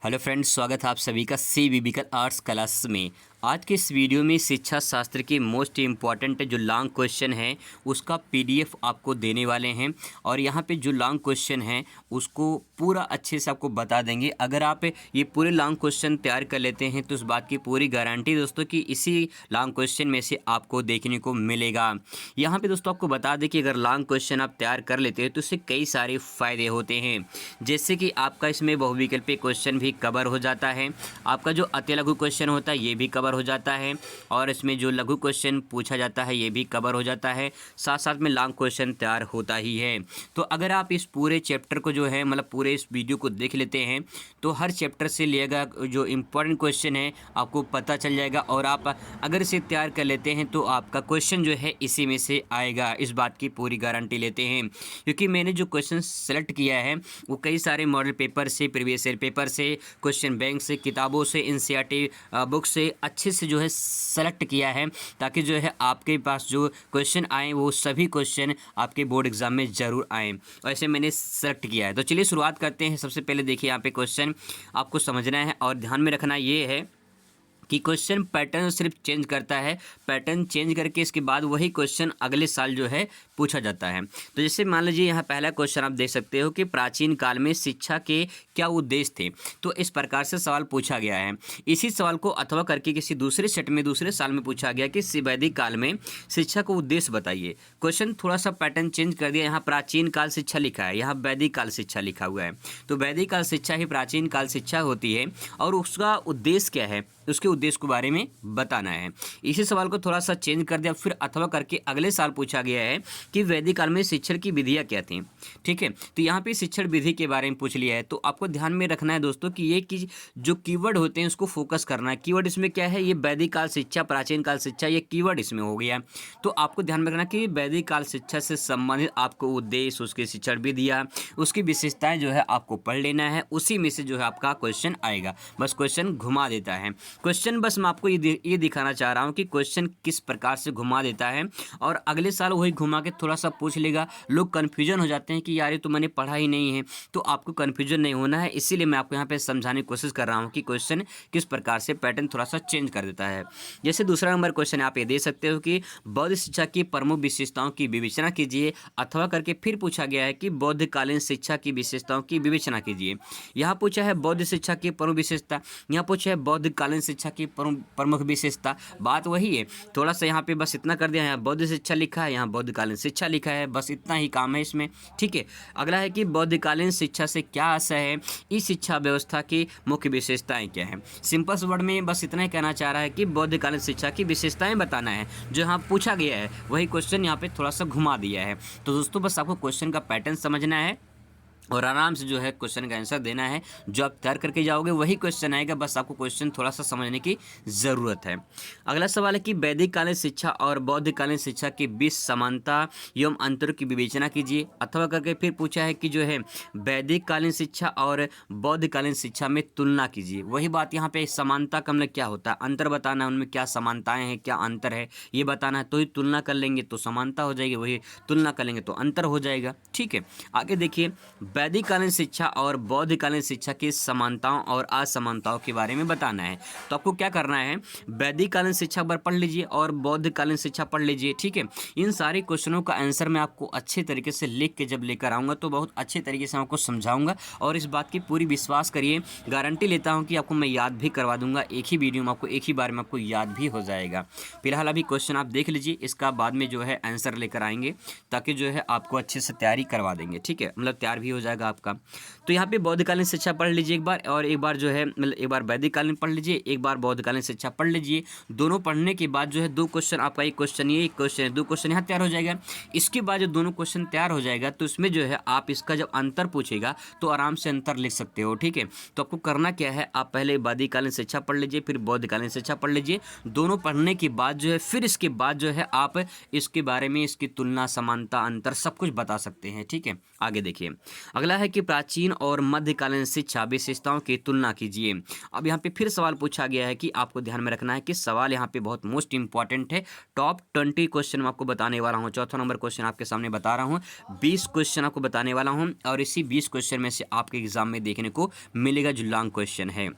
Hello friends, स्वागत है आप सभी का सी बिबिकल आर्ट्स क्लास में। आज के इस वीडियो में शिक्षा शास्त्र के मोस्ट इम्पॉर्टेंट जो लॉन्ग क्वेश्चन है उसका पीडीएफ आपको देने वाले हैं और यहाँ पे जो लॉन्ग क्वेश्चन है उसको पूरा अच्छे से आपको बता देंगे। अगर आप ये पूरे लॉन्ग क्वेश्चन तैयार कर लेते हैं तो उस बात की पूरी गारंटी दोस्तों कि इसी लॉन्ग क्वेश्चन में से आपको देखने को मिलेगा। यहाँ पे दोस्तों आपको बता दें कि अगर लॉन्ग क्वेश्चन आप तैयार कर लेते हैं तो इससे कई सारे फ़ायदे होते हैं, जैसे कि आपका इसमें बहुविकल्पीय क्वेश्चन भी कवर हो जाता है, आपका जो अति लघु क्वेश्चन होता है ये भी कवर हो जाता है और इसमें जो लघु क्वेश्चन पूछा जाता है ये भी कवर हो जाता है, साथ साथ में लॉन्ग क्वेश्चन तैयार होता ही है। तो अगर आप इस पूरे चैप्टर को जो है मतलब पूरे इस वीडियो को देख लेते हैं तो हर चैप्टर से लिएगा जो इम्पोर्टेंट क्वेश्चन है आपको पता चल जाएगा और आप अगर इसे तैयार कर लेते हैं तो आपका क्वेश्चन जो है इसी में से आएगा, इस बात की पूरी गारंटी लेते हैं। क्योंकि मैंने जो क्वेश्चन सेलेक्ट किया है वो कई सारे मॉडल पेपर से, प्रीवियस ईयर पेपर से, क्वेश्चन बैंक से, किताबों से, एनसीईआरटी बुक से अच्छे से जो है सेलेक्ट किया है ताकि जो है आपके पास जो क्वेश्चन आए वो सभी क्वेश्चन आपके बोर्ड एग्जाम में ज़रूर आएँ। ऐसे मैंने सेलेक्ट किया है। तो चलिए शुरुआत करते हैं। सबसे पहले देखिए यहाँ पे क्वेश्चन आपको समझना है और ध्यान में रखना ये है कि क्वेश्चन पैटर्न सिर्फ चेंज करता है, पैटर्न चेंज करके इसके बाद वही क्वेश्चन अगले साल जो है पूछा जाता है। तो जैसे मान लीजिए यहाँ पहला क्वेश्चन आप देख सकते हो कि प्राचीन काल में शिक्षा के क्या उद्देश्य थे। तो इस प्रकार से सवाल पूछा गया है। इसी सवाल को अथवा करके किसी दूसरे सेट में दूसरे साल में पूछा गया कि वैदिक काल में शिक्षा का उद्देश्य बताइए। क्वेश्चन थोड़ा सा पैटर्न चेंज कर दिया, यहाँ प्राचीन काल शिक्षा लिखा है, यहाँ वैदिक काल शिक्षा लिखा हुआ है। तो वैदिक काल शिक्षा ही प्राचीन काल शिक्षा होती है और उसका उद्देश्य क्या है, उसके उद्देश्य के बारे में बताना है। इसी सवाल को थोड़ा सा चेंज कर दिया, फिर अथवा करके अगले साल पूछा गया है कि वैदिक काल में शिक्षण की विधियां क्या थी। ठीक है, तो यहाँ पे शिक्षण विधि के बारे में पूछ लिया है। तो आपको ध्यान में रखना है दोस्तों कि ये कि जो कीवर्ड होते हैं उसको फोकस करना है। कीवर्ड इसमें क्या है, ये वैदिक काल शिक्षा, प्राचीन काल शिक्षा, ये कीवर्ड इसमें हो गया। तो आपको ध्यान में रखना कि वैदिक काल शिक्षा से संबंधित आपको उद्देश्य, उसकी शिक्षण विधियाँ, उसकी विशेषताएं जो है आपको पढ़ लेना है। उसी में से जो है आपका क्वेश्चन आएगा। बस क्वेश्चन घुमा देता है। क्वेश्चन बस मैं आपको ये दिखाना चाह रहा हूँ कि क्वेश्चन किस प्रकार से घुमा देता है और अगले साल वही घुमा के थोड़ा सा पूछ लेगा। लोग कन्फ्यूजन हो जाते हैं कि यार ये तो मैंने पढ़ा ही नहीं है। तो आपको कन्फ्यूजन नहीं होना है, इसीलिए मैं आपको यहाँ पे समझाने की कोशिश कर रहा हूँ कि क्वेश्चन किस प्रकार से पैटर्न थोड़ा सा चेंज कर देता है। जैसे दूसरा नंबर क्वेश्चन आप ये दे सकते हो कि बौद्ध शिक्षा की प्रमुख विशेषताओं की विवेचना कीजिए, अथवा करके फिर पूछा गया है कि बौद्धकालीन शिक्षा की विशेषताओं की विवेचना कीजिए। यहाँ पूछा है बौद्ध शिक्षा की प्रमुख विशेषता, यहाँ पूछा है बौद्धकालीन शिक्षा की प्रमुख विशेषता। बात वही है, थोड़ा सा यहाँ पे बस इतना कर दिया है, यहाँ बौद्ध शिक्षा लिखा है, यहाँ बौद्धकालीन शिक्षा लिखा है, बस इतना ही काम है इसमें। ठीक है, अगला है कि बौद्धकालीन शिक्षा से क्या आशय है, इस शिक्षा व्यवस्था की मुख्य विशेषताएं क्या है। सिंपल वर्ड में बस इतना ही कहना चाह रहा है कि बौद्धकालीन शिक्षा की विशेषताएं बताना है। जो यहाँ पूछा गया है वही क्वेश्चन यहाँ पे थोड़ा सा घुमा दिया है। तो दोस्तों बस आपको क्वेश्चन का पैटर्न समझना है और आराम से जो है क्वेश्चन का आंसर देना है। जो आप तैयार करके जाओगे वही क्वेश्चन आएगा, बस आपको क्वेश्चन थोड़ा सा समझने की ज़रूरत है। अगला सवाल है कि वैदिक कालीन शिक्षा और बौद्धकालीन शिक्षा के बीच समानता एवं अंतर की विवेचना कीजिए, अथवा करके फिर पूछा है कि जो है वैदिक कालीन शिक्षा और बौद्धकालीन शिक्षा में तुलना कीजिए। वही बात यहाँ पे समानता का मतलब क्या होता है, अंतर बताना है, उनमें क्या समानताएँ हैं, क्या अंतर है ये बताना है। तो ही तुलना कर लेंगे तो समानता हो जाएगी, वही तुलना कर लेंगे तो अंतर हो जाएगा। ठीक है, आगे देखिए वैदिक कालीन शिक्षा और बौद्धकालीन शिक्षा की समानताओं और असमानताओं के बारे में बताना है। तो आपको क्या करना है, वैदिक कालीन शिक्षा पर पढ़ लीजिए और बौद्धकालीन शिक्षा पढ़ लीजिए। ठीक है, इन सारे क्वेश्चनों का आंसर मैं आपको अच्छे तरीके से लिख के जब लेकर आऊँगा तो बहुत अच्छे तरीके से आपको समझाऊंगा और इस बात की पूरी विश्वास करिए, गारंटी लेता हूँ कि आपको मैं याद भी करवा दूंगा। एक ही वीडियो में आपको एक ही बार में आपको याद भी हो जाएगा। फिलहाल अभी क्वेश्चन आप देख लीजिए, इसका बाद में जो है आंसर लेकर आएंगे ताकि जो है आपको अच्छे से तैयारी करवा देंगे। ठीक है, मतलब तैयार भी हो जाएगा आपका। तो यहाँ पे बौद्धकालीन शिक्षा पढ़ लीजिए एक बार और एक बार जो है मतलब एक बार वैदिक कालीन पढ़ लीजिए, एक बार बौद्धकालीन शिक्षा पढ़ लीजिए। दोनों पढ़ने के बाद जो है दो क्वेश्चन आपका, एक क्वेश्चन ये, एक क्वेश्चन, दो क्वेश्चन यहाँ तैयार हो जाएगा। इसके बाद जो दोनों क्वेश्चन तैयार हो जाएगा तो इसमें जो है आप इसका जब अंतर पूछेगा तो आराम से अंतर लिख सकते हो। ठीक है, तो आपको करना क्या है, आप पहले वैदिक कालीन शिक्षा पढ़ लीजिए, फिर बौद्धकालीन शिक्षा पढ़ लीजिए। दोनों पढ़ने के बाद जो है फिर इसके बाद जो है आप इसके बारे में, इसकी तुलना, समानता, अंतर सब कुछ बता सकते हैं। ठीक है, आगे देखिए। अगला है कि प्राचीन और मध्यकालीन शिक्षा विशेषताओं की तुलना कीजिए। अब यहाँ पे फिर सवाल पूछा गया है कि आपको ध्यान में रखना है कि सवाल यहाँ पे बहुत मोस्ट इंपॉर्टेंट है। टॉप 20 क्वेश्चन मैं आपको बताने वाला हूँ। चौथा नंबर क्वेश्चन आपके सामने बता रहा हूँ, 20 क्वेश्चन आपको बताने वाला हूँ और इसी 20 क्वेश्चन में से आपके एग्जाम में देखने को मिलेगा जो लॉन्ग क्वेश्चन है।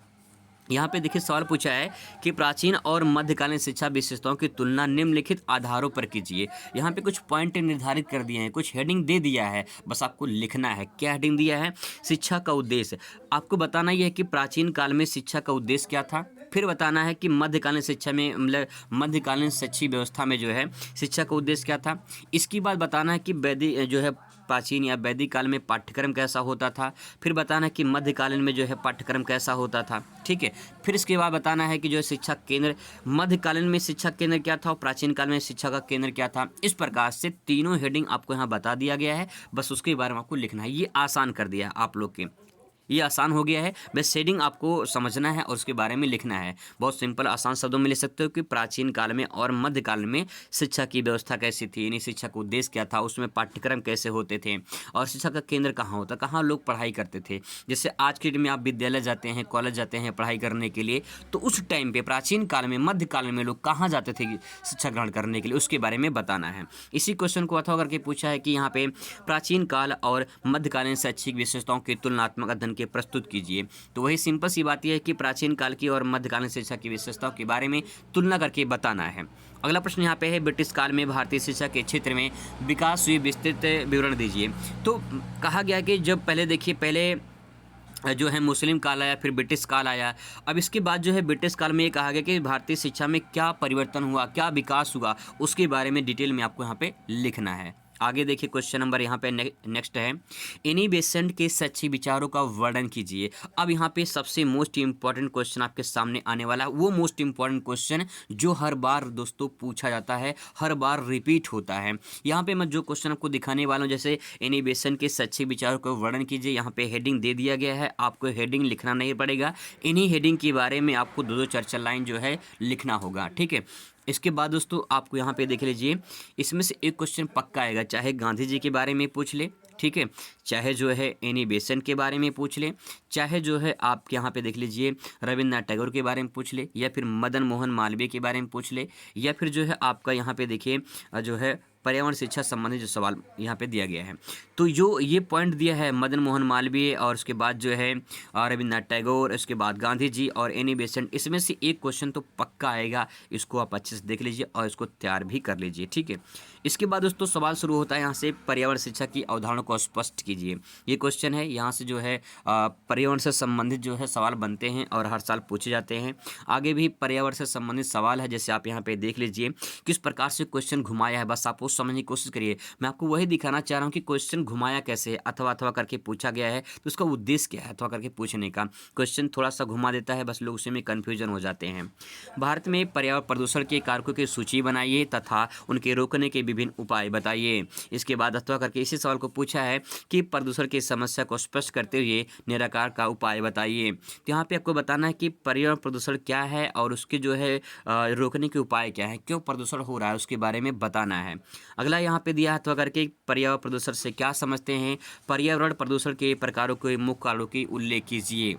यहाँ पे देखिए सवाल पूछा है कि प्राचीन और मध्यकालीन शिक्षा विशेषताओं की तुलना निम्नलिखित आधारों पर कीजिए। यहाँ पे कुछ पॉइंट निर्धारित कर दिए हैं, कुछ हेडिंग दे दिया है, बस आपको लिखना है। क्या हेडिंग दिया है? शिक्षा का उद्देश्य। आपको बताना यह है कि प्राचीन काल में शिक्षा का उद्देश्य क्या था, फिर बताना है कि मध्यकालीन शिक्षा में मतलब मध्यकालीन शैक्षिक व्यवस्था में जो है शिक्षा का उद्देश्य क्या था। इसके बाद बताना है कि वैदिक जो है प्राचीन या वैदिक काल में पाठ्यक्रम कैसा होता था, फिर बताना है कि मध्यकालीन में जो है पाठ्यक्रम कैसा होता था। ठीक है, फिर इसके बाद बताना है कि जो है शिक्षा केंद्र, मध्यकालीन में शिक्षा केंद्र क्या था और प्राचीन काल में शिक्षा का केंद्र क्या था। इस प्रकार से तीनों हेडिंग आपको यहाँ बता दिया गया है, बस उसके बारे में आपको लिखना है। ये आसान कर दिया आप लोग के, ये आसान हो गया है। बस शेडिंग आपको समझना है और उसके बारे में लिखना है। बहुत सिंपल आसान शब्दों में लिख सकते हो कि प्राचीन काल में और मध्यकाल में शिक्षा की व्यवस्था कैसी थी, यानी शिक्षा का उद्देश्य क्या था, उसमें पाठ्यक्रम कैसे होते थे और शिक्षा का केंद्र कहाँ होता, कहाँ लोग पढ़ाई करते थे। जैसे आज के डेट में आप विद्यालय जाते हैं, कॉलेज जाते हैं पढ़ाई करने के लिए, तो उस टाइम पर प्राचीन काल में मध्यकाल में लोग कहाँ जाते थे शिक्षा ग्रहण करने के लिए, उसके बारे में बताना है। इसी क्वेश्चन को अथवा करके पूछा है कि यहाँ पे प्राचीन काल और मध्यकालीन शैक्षिक विशेषताओं के तुलनात्मक अध्ययन के प्रस्तुत कीजिए। तो वही सिंपल सी बात यह है कि प्राचीन काल की और मध्यकालीन शिक्षा की विशेषताओं के बारे में तुलना करके बताना है। अगला प्रश्न यहाँ पे है, ब्रिटिश काल में भारतीय शिक्षा के क्षेत्र में विकास हुई विस्तृत विवरण दीजिए। तो कहा गया कि जब पहले देखिए, पहले जो है मुस्लिम काल आया, फिर ब्रिटिश काल आया। अब इसके बाद जो है ब्रिटिश काल में ये कहा गया कि भारतीय शिक्षा में क्या परिवर्तन हुआ, क्या विकास हुआ, उसके बारे में डिटेल में आपको यहाँ पे लिखना है। आगे देखिए क्वेश्चन नंबर यहाँ पे नेक्स्ट है, एनी बेसेंट के शैक्षिक विचारों का वर्णन कीजिए। अब यहाँ पे सबसे मोस्ट इंपॉर्टेंट क्वेश्चन आपके सामने आने वाला है, वो मोस्ट इंपॉर्टेंट क्वेश्चन जो हर बार दोस्तों पूछा जाता है, हर बार रिपीट होता है। यहाँ पे मैं जो क्वेश्चन आपको दिखाने वाला हूँ, जैसे एनी बेसेंट के शैक्षिक विचारों का वर्णन कीजिए, यहाँ पे हेडिंग दे दिया गया है, आपको हेडिंग लिखना नहीं पड़ेगा। इन्हीं हेडिंग के बारे में आपको दो 4 लाइन जो है लिखना होगा। ठीक है, इसके बाद दोस्तों आपको यहाँ पे देख लीजिए, इसमें से एक क्वेश्चन पक्का आएगा, चाहे गांधी जी के बारे में पूछ ले, ठीक है, चाहे जो है एनी बेसेंट के बारे में पूछ ले, चाहे जो है आप यहाँ पे देख लीजिए रविन्द्रनाथ टैगोर के बारे में पूछ ले, या फिर मदन मोहन मालवीय के बारे में पूछ ले, या फिर जो है आपका यहाँ पे देखिए जो है पर्यावरण शिक्षा संबंधित जो सवाल यहाँ पे दिया गया है। तो जो ये पॉइंट दिया है मदन मोहन मालवीय और उसके बाद जो है रविन्द्रनाथ टैगोर, उसके बाद गांधी जी और एनी बेसेंट, इसमें से एक क्वेश्चन तो पक्का आएगा। इसको आप अच्छे से देख लीजिए और इसको तैयार भी कर लीजिए। ठीक है, इसके बाद दोस्तों सवाल शुरू होता है यहाँ से, पर्यावरण शिक्षा की अवधारणा को स्पष्ट कीजिए। ये क्वेश्चन है, यहाँ से जो है पर्यावरण से संबंधित जो है सवाल बनते हैं और हर साल पूछे जाते हैं। आगे भी पर्यावरण से संबंधित सवाल है, जैसे आप यहाँ पे देख लीजिए किस प्रकार से क्वेश्चन घुमाया है, बस आप समझने की कोशिश करिए। मैं आपको वही दिखाना चाह रहा हूँ कि क्वेश्चन घुमाया कैसे है, अथवा अथवा करके पूछा गया है, तो उसका उद्देश्य क्या है अथवा करके पूछने का। क्वेश्चन थोड़ा सा घुमा देता है, बस लोग उसी में कन्फ्यूजन हो जाते हैं। भारत में पर्यावरण प्रदूषण के कारकों की सूची बनाइए तथा उनके रोकने के विभिन्न उपाय बताइए। इसके बाद अथवा करके इसी सवाल को पूछा है कि प्रदूषण की समस्या को स्पष्ट करते हुए निराकार का उपाय बताइए। तो यहाँ पे आपको बताना है कि पर्यावरण प्रदूषण क्या है और उसके जो है रोकने के उपाय क्या है, क्यों प्रदूषण हो रहा है उसके बारे में बताना है। अगला यहाँ पे दिया है अथवा करके पर्यावरण प्रदूषण से क्या समझते हैं, पर्यावरण प्रदूषण के प्रकारों के मुख्य कारणों की उल्लेख कीजिए।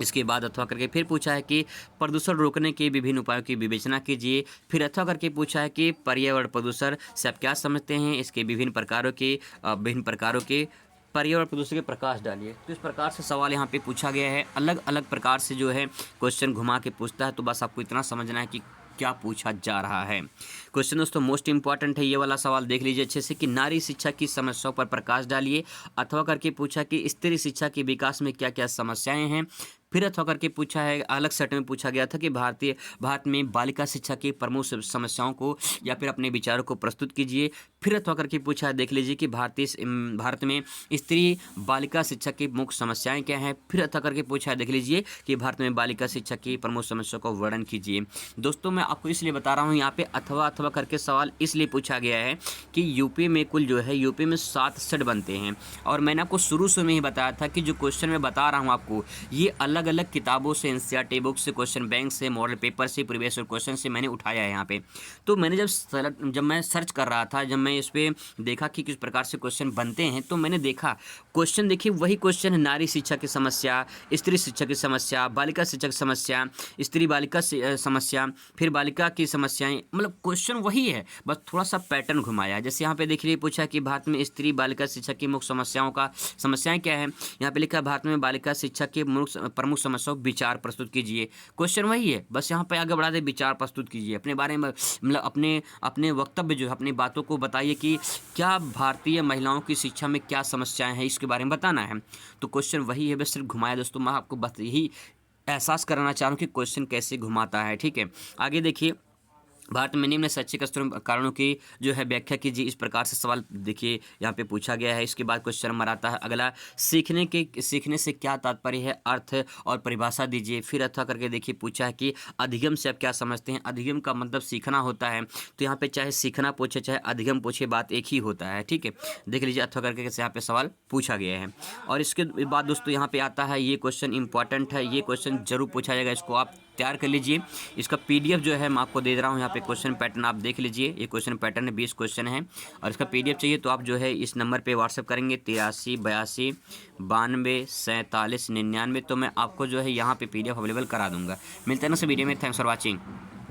इसके बाद अथवा करके फिर पूछा है कि प्रदूषण रोकने के विभिन्न उपायों की विवेचना कीजिए। फिर अथवा करके पूछा है कि पर्यावरण प्रदूषण से आप क्या समझते हैं, इसके विभिन्न प्रकारों के पर्यावरण प्रदूषण के प्रकाश डालिए। तो इस प्रकार से सवाल यहाँ पे पूछा गया है, अलग अलग प्रकार से जो है क्वेश्चन घुमा के पूछता है। तो बस आपको इतना समझना है कि क्या पूछा जा रहा है। क्वेश्चन दोस्तों मोस्ट इंपॉर्टेंट है, ये वाला सवाल देख लीजिए अच्छे से कि नारी शिक्षा की समस्याओं पर प्रकाश डालिए। अथवा करके पूछा कि स्त्री शिक्षा के विकास में क्या क्या समस्याएं हैं। फिर अथवा करके पूछा है, अलग सेट में पूछा गया था कि भारत में बालिका शिक्षा की प्रमुख समस्याओं को या फिर अपने विचारों को प्रस्तुत कीजिए। फिर अथवा करके पूछा है, देख लीजिए कि भारत में स्त्री बालिका शिक्षा की मुख्य समस्याएं क्या हैं। फिर अथवा करके पूछा है, देख लीजिए कि भारत में बालिका शिक्षा की प्रमुख समस्याओं का वर्णन कीजिए। दोस्तों मैं आपको इसलिए बता रहा हूँ यहाँ पे अथवा अथवा करके सवाल इसलिए पूछा गया है कि यूपी में कुल जो है यूपी में 7 सेट बनते हैं, और मैंने आपको शुरू में ही बताया था कि जो क्वेश्चन मैं बता रहा हूँ आपको, ये अलग अलग किताबों से, एनसीईआरटी बुक से, क्वेश्चन बैंक से, मॉडल पेपर से, प्रीवियस क्वेश्चन से मैंने उठाया है यहाँ पे। तो मैंने जब मैं सर्च कर रहा था, जब मैं मैं इस पर देखा कि किस प्रकार से क्वेश्चन बनते हैं, तो मैंने देखा क्वेश्चन, देखिए वही क्वेश्चन है, नारी शिक्षा की समस्या, स्त्री शिक्षा की समस्या, बालिका शिक्षा की समस्या, स्त्री बालिका समस्या, फिर बालिका की समस्याएं, मतलब क्वेश्चन वही है, बस थोड़ा सा पैटर्न घुमाया है। जैसे यहाँ पे देखिए पूछा कि भारत में स्त्री बालिका शिक्षा की मुख्य समस्याएं क्या है। यहाँ पे लिखा है भारत में बालिका शिक्षा की प्रमुख समस्याओं विचार प्रस्तुत कीजिए। क्वेश्चन वही है, बस यहाँ पे आगे बढ़ा दे, विचार प्रस्तुत कीजिए अपने बारे में, मतलब अपने अपने वक्तव्य जो है, अपनी बातों को बताइए कि क्या भारतीय महिलाओं की शिक्षा में क्या समस्याएं हैं, इसके बारे में बताना है। तो क्वेश्चन वही है, बस सिर्फ घुमाया दोस्तों। मैं आपको बस यही एहसास कराना चाह रहा हूँ कि क्वेश्चन कैसे घुमाता है, ठीक है। आगे देखिए, भारत में निम्न शैक्षिक स्तरों कारणों की जो है व्याख्या कीजिए। इस प्रकार से सवाल देखिए यहाँ पे पूछा गया है। इसके बाद क्वेश्चन नंबर आता है अगला, सीखने से क्या तात्पर्य है, अर्थ और परिभाषा दीजिए। फिर अथवा करके देखिए पूछा है कि अधिगम से आप क्या समझते हैं। अधिगम का मतलब सीखना होता है, तो यहाँ पे चाहे सीखना पूछे चाहे अधिगम पूछे, बात एक ही होता है, ठीक है। देख लीजिए अथवा करके कैसे यहाँ पे सवाल पूछा गया है। और इसके बाद दोस्तों यहाँ पे आता है, ये क्वेश्चन इंपॉर्टेंट है, ये क्वेश्चन जरूर पूछा जाएगा, इसको आप तैयार कर लीजिए। इसका पीडीएफ जो है मैं आपको दे रहा हूँ, यहाँ पे क्वेश्चन पैटर्न आप देख लीजिए। ये क्वेश्चन पैटर्न है, 20 क्वेश्चन है, और इसका पीडीएफ चाहिए तो आप जो है इस नंबर पे व्हाट्सएप करेंगे 83 82 92 47 99। तो मैं आपको जो है यहाँ पे पीडीएफ अवेलेबल करा दूंगा। मिलते हैं ना वीडियो में, थैंक्स फॉर वॉचिंग।